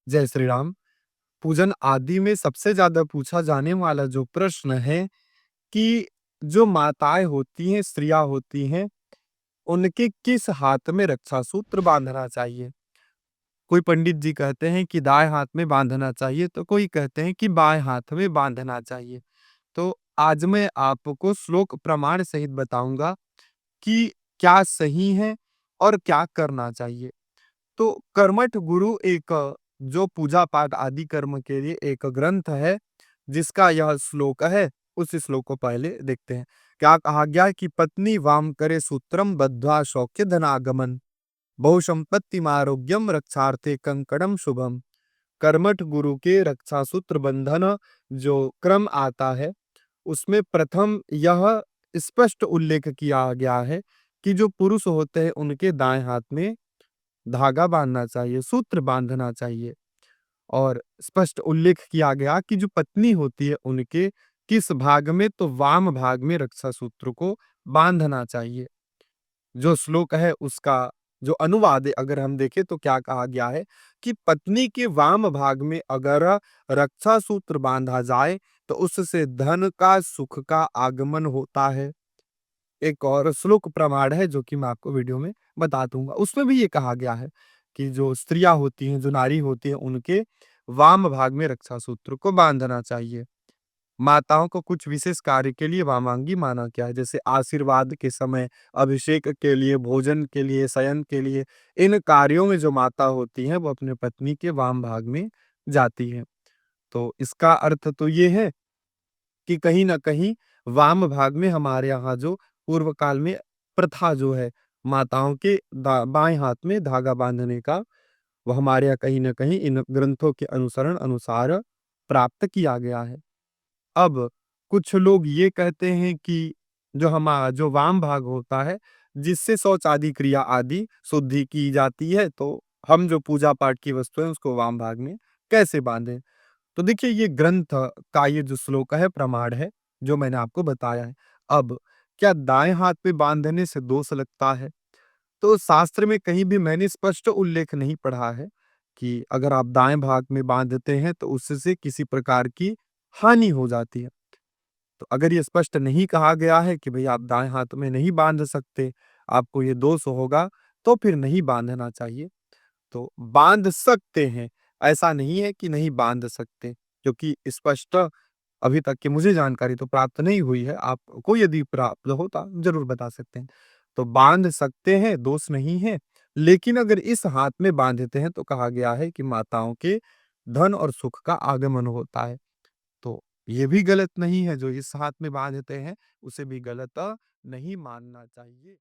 जय श्री राम। पूजन आदि में सबसे ज़्यादा पूछा जाने वाला जो प्रश्न है कि जो माताएँ होती हैं, स्त्रियाँ होती हैं, उनके किस हाथ में रक्षा सूत्र बाँधना चाहिए? कोई पंडित जी कहते हैं कि दाएँ हाथ में बाँधना चाहिए, तो कोई कहते हैं कि बाएँ हाथ में बाँधना चाहिए। तो आज मैं आपको श्लोक प्रमाण सहित बताऊँगा कि क्या सही है और क्या करना चाहिए। तो कर्मठ गुरु एक जो पूजा-पाठ आदि कर्म के लिए एक ग्रंथ है, जिसका यह श्लोक है, उस श्लोक को पहले देखते हैं। क्या कहा गया है कि पत्नी वाम करे सूत्रम बद्ध्वा शौक्य धनागमन, बहुसंपत्तिमारोग्यम रक्षार्थे कंकणम शुभम। कर्मठ गुरु के रक्षा सूत्र बंधन जो क्रम आता है, उसमें प्रथम यह स्पष्ट उल्लेख किया गया है कि जो पुरुष होते हैं, उनके दाएँ हाथ में धागा बाँधना चाहिए, सूत्र बाँधना चाहिए और स्पष्ट उल्लेख किया गया कि जो पत्नी होती है उनके किस भाग में, तो वाम भाग में रक्षा सूत्र को बाँधना चाहिए। जो श्लोक है उसका जो अनुवाद है अगर हम देखें तो क्या कहा गया है कि पत्नी के वाम भाग में अगर रक्षा सूत्र बाँधा जाए तो उससे धन का, सुख का आगमन होता है। एक और श्लोक प्रमाण है जो कि मैं आपको वीडियो में बता दूँगा। उसमें भी ये कहा गया है कि जो स्त्रियाँ होती हैं, जो नारी होती हैं, उनके वाम भाग में रक्षा सूत्र को बाँधना चाहिए। माताओं को कुछ विशेष कार्य के लिए वामांगी माना गया है, जैसे आशीर्वाद के समय, अभिषेक के लिए, भोजन के लिए, शयन के लिए, इन कार्यों में जो माता होती हैं, वो अपने पत्नी के वाम भाग में जाती हैं। तो इसका अर्थ तो ये है कि कहीं न कहीं वाम भाग में हमारे यहाँ जो पूर्व काल में प्रथा जो है, माताओं के दा बाएँ हाथ में धागा बाँधने का, वो हमारे यहाँ कहीं न कहीं इन ग्रंथों के अनुसरण अनुसार प्राप्त किया गया है। अब कुछ लोग ये कहते हैं कि जो वाम भाग होता है, जिससे शौच आदि क्रिया आदि शुद्धि की जाती है, तो हम जो पूजा-पाठ की वस्तु है, उसको वाम भाग में कैसे बाँधें? तो देखिए ये ग्रंथ का ये जो श्लोक है प्रमाण है, जो मैंने आपको बताया है। अब क्या दाएँ हाथ पे बाँधने से दोष लगता है? तो शास्त्र में कहीं भी मैंने स्पष्ट उल्लेख नहीं पढ़ा है कि अगर आप दाएँ भाग में बाँधते हैं तो उससे किसी प्रकार की हानि हो जाती है। तो अगर ये स्पष्ट नहीं कहा गया है कि भई आप दाएँ हाथ में नहीं बाँध सकते, आपको ये दोष होगा, तो फिर नहीं बाँधना चाहिए। तो बाँध सकते हैं, ऐसा नहीं है कि नहीं बाँध सकते, क्योंकि स्पष्ट अभी तक की मुझे जानकारी तो प्राप्त नहीं हुई है, आपको यदि प्राप्त हो तो आप ज़रूर बता सकते हैं। तो बाँध सकते हैं, दोष नहीं है, लेकिन अगर इस हाथ में बाँधते हैं तो कहा गया है कि माताओं के धन और सुख का आगमन होता है। तो ये भी गलत नहीं है, जो इस हाथ में बाँधते हैं, उसे भी गलत नहीं मानना चाहिए।